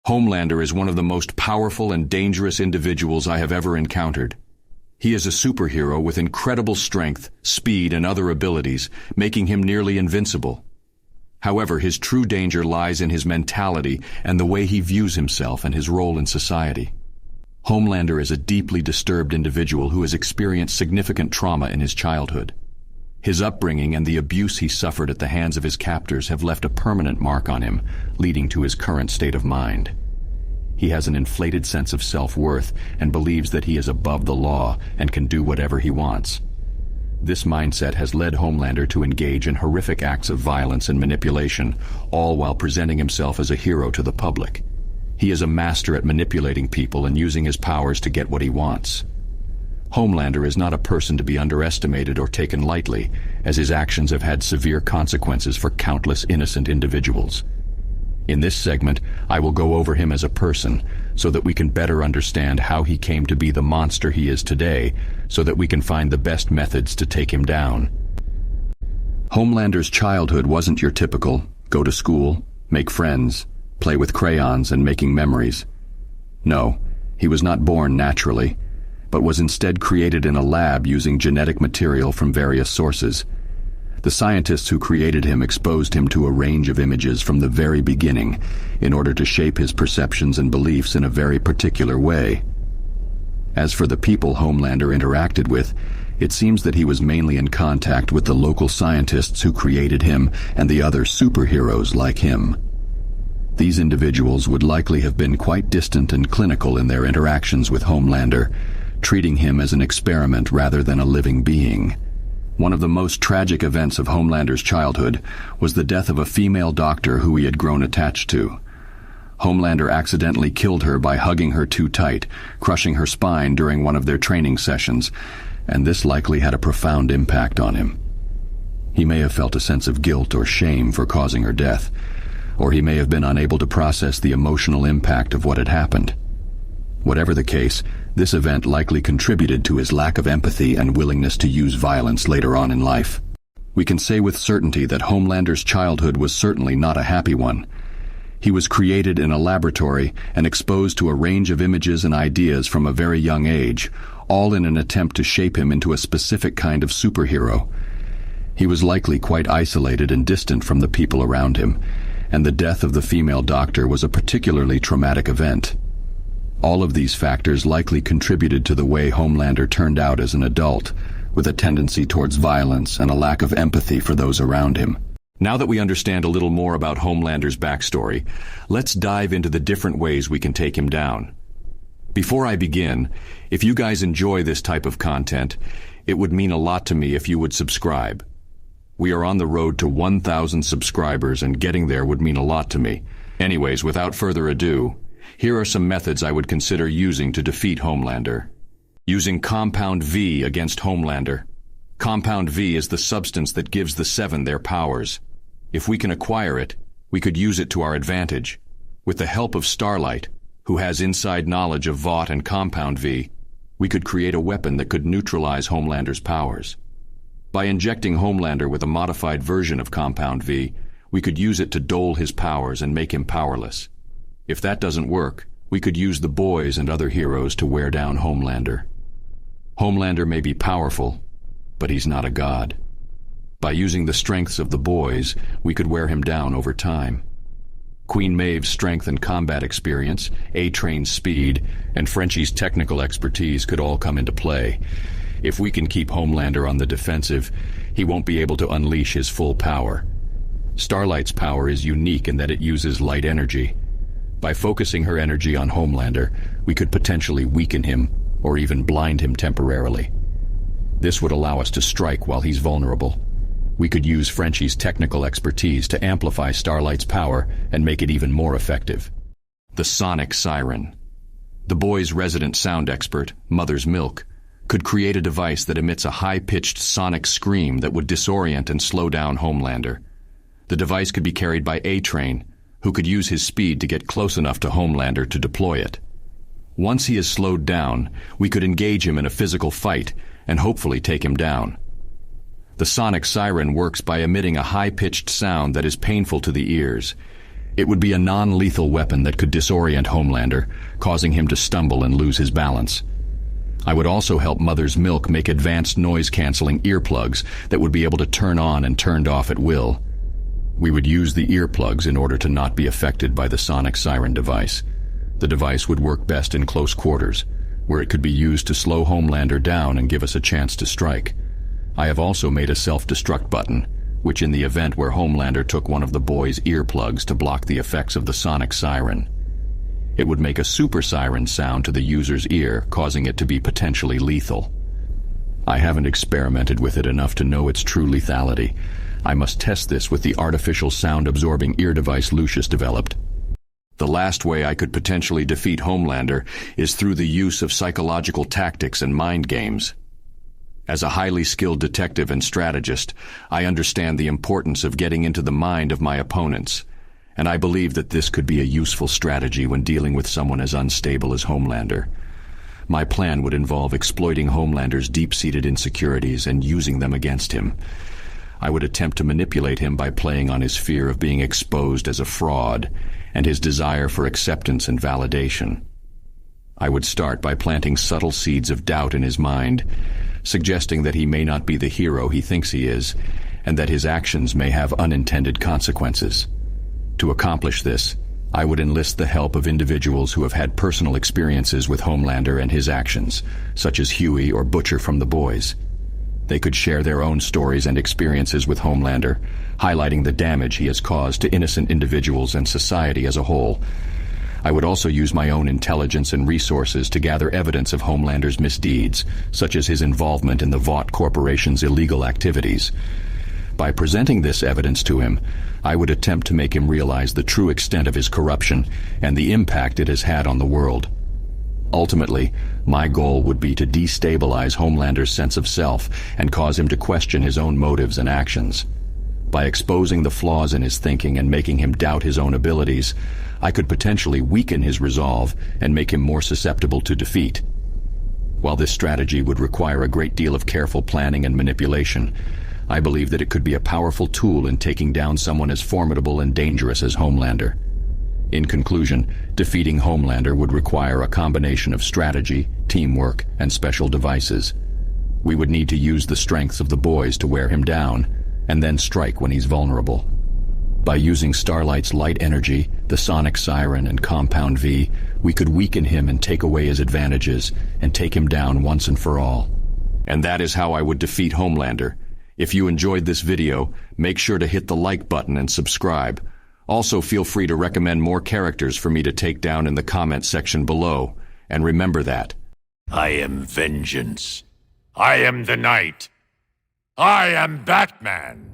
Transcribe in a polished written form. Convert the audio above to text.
Homelander is one of the most powerful and dangerous individuals I have ever encountered. He is a superhero with incredible strength, speed, and other abilities, making him nearly invincible. However, his true danger lies in his mentality and the way he views himself and his role in society. Homelander is a deeply disturbed individual who has experienced significant trauma in his childhood. His upbringing and the abuse he suffered at the hands of his captors have left a permanent mark on him, leading to his current state of mind. He has an inflated sense of self-worth and believes that he is above the law and can do whatever he wants. This mindset has led Homelander to engage in horrific acts of violence and manipulation, all while presenting himself as a hero to the public. He is a master at manipulating people and using his powers to get what he wants. Homelander is not a person to be underestimated or taken lightly, as his actions have had severe consequences for countless innocent individuals. In this segment, I will go over him as a person, so that we can better understand how he came to be the monster he is today, so that we can find the best methods to take him down. Homelander's childhood wasn't your typical, go to school, make friends, play with crayons and making memories. No, he was not born naturally, but was instead created in a lab using genetic material from various sources. The scientists who created him exposed him to a range of images from the very beginning in order to shape his perceptions and beliefs in a very particular way. As for the people Homelander interacted with, it seems that he was mainly in contact with the local scientists who created him and the other superheroes like him. These individuals would likely have been quite distant and clinical in their interactions with Homelander, treating him as an experiment rather than a living being. One of the most tragic events of Homelander's childhood was the death of a female doctor who he had grown attached to. Homelander accidentally killed her by hugging her too tight, crushing her spine during one of their training sessions, and this likely had a profound impact on him. He may have felt a sense of guilt or shame for causing her death, or he may have been unable to process the emotional impact of what had happened. Whatever the case, this event likely contributed to his lack of empathy and willingness to use violence later on in life. We can say with certainty that Homelander's childhood was certainly not a happy one. He was created in a laboratory and exposed to a range of images and ideas from a very young age, all in an attempt to shape him into a specific kind of superhero. He was likely quite isolated and distant from the people around him, and the death of the female doctor was a particularly traumatic event. All of these factors likely contributed to the way Homelander turned out as an adult, with a tendency towards violence and a lack of empathy for those around him. Now that we understand a little more about Homelander's backstory, let's dive into the different ways we can take him down. Before I begin, if you guys enjoy this type of content, it would mean a lot to me if you would subscribe. We are on the road to 1,000 subscribers, and getting there would mean a lot to me. Anyways, without further ado, here are some methods I would consider using to defeat Homelander. Using Compound V against Homelander. Compound V is the substance that gives the Seven their powers. If we can acquire it, we could use it to our advantage. With the help of Starlight, who has inside knowledge of Vought and Compound V, we could create a weapon that could neutralize Homelander's powers. By injecting Homelander with a modified version of Compound V, we could use it to dull his powers and make him powerless. If that doesn't work, we could use the boys and other heroes to wear down Homelander. Homelander may be powerful, but he's not a god. By using the strengths of the boys, we could wear him down over time. Queen Maeve's strength and combat experience, A-Train's speed, and Frenchie's technical expertise could all come into play. If we can keep Homelander on the defensive, he won't be able to unleash his full power. Starlight's power is unique in that it uses light energy. By focusing her energy on Homelander, we could potentially weaken him, or even blind him temporarily. This would allow us to strike while he's vulnerable. We could use Frenchie's technical expertise to amplify Starlight's power and make it even more effective. The Sonic Siren. The boy's resident sound expert, Mother's Milk, could create a device that emits a high-pitched sonic scream that would disorient and slow down Homelander. The device could be carried by A-Train, who could use his speed to get close enough to Homelander to deploy it. Once he is slowed down, we could engage him in a physical fight and hopefully take him down. The Sonic Siren works by emitting a high-pitched sound that is painful to the ears. It would be a non-lethal weapon that could disorient Homelander, causing him to stumble and lose his balance. I would also help Mother's Milk make advanced noise-canceling earplugs that would be able to turn on and turned off at will. We would use the earplugs in order to not be affected by the sonic siren device. The device would work best in close quarters, where it could be used to slow Homelander down and give us a chance to strike. I have also made a self-destruct button, which in the event where Homelander took one of the boys' earplugs to block the effects of the sonic siren. It would make a super siren sound to the user's ear, causing it to be potentially lethal. I haven't experimented with it enough to know its true lethality. I must test this with the artificial sound-absorbing ear device Lucius developed. The last way I could potentially defeat Homelander is through the use of psychological tactics and mind games. As a highly skilled detective and strategist, I understand the importance of getting into the mind of my opponents, and I believe that this could be a useful strategy when dealing with someone as unstable as Homelander. My plan would involve exploiting Homelander's deep-seated insecurities and using them against him. I would attempt to manipulate him by playing on his fear of being exposed as a fraud and his desire for acceptance and validation. I would start by planting subtle seeds of doubt in his mind, suggesting that he may not be the hero he thinks he is, and that his actions may have unintended consequences. To accomplish this, I would enlist the help of individuals who have had personal experiences with Homelander and his actions, such as Huey or Butcher from The Boys. They could share their own stories and experiences with Homelander, highlighting the damage he has caused to innocent individuals and society as a whole. I would also use my own intelligence and resources to gather evidence of Homelander's misdeeds, such as his involvement in the Vought Corporation's illegal activities. By presenting this evidence to him, I would attempt to make him realize the true extent of his corruption and the impact it has had on the world. Ultimately, my goal would be to destabilize Homelander's sense of self and cause him to question his own motives and actions. By exposing the flaws in his thinking and making him doubt his own abilities, I could potentially weaken his resolve and make him more susceptible to defeat. While this strategy would require a great deal of careful planning and manipulation, I believe that it could be a powerful tool in taking down someone as formidable and dangerous as Homelander. In conclusion, defeating Homelander would require a combination of strategy, teamwork, and special devices. We would need to use the strengths of the boys to wear him down, and then strike when he's vulnerable. By using Starlight's light energy, the sonic siren, and Compound V, we could weaken him and take away his advantages, and take him down once and for all. And that is how I would defeat Homelander. If you enjoyed this video, make sure to hit the like button and subscribe. Also, feel free to recommend more characters for me to take down in the comment section below. And remember that I am vengeance. I am the night. I am Batman.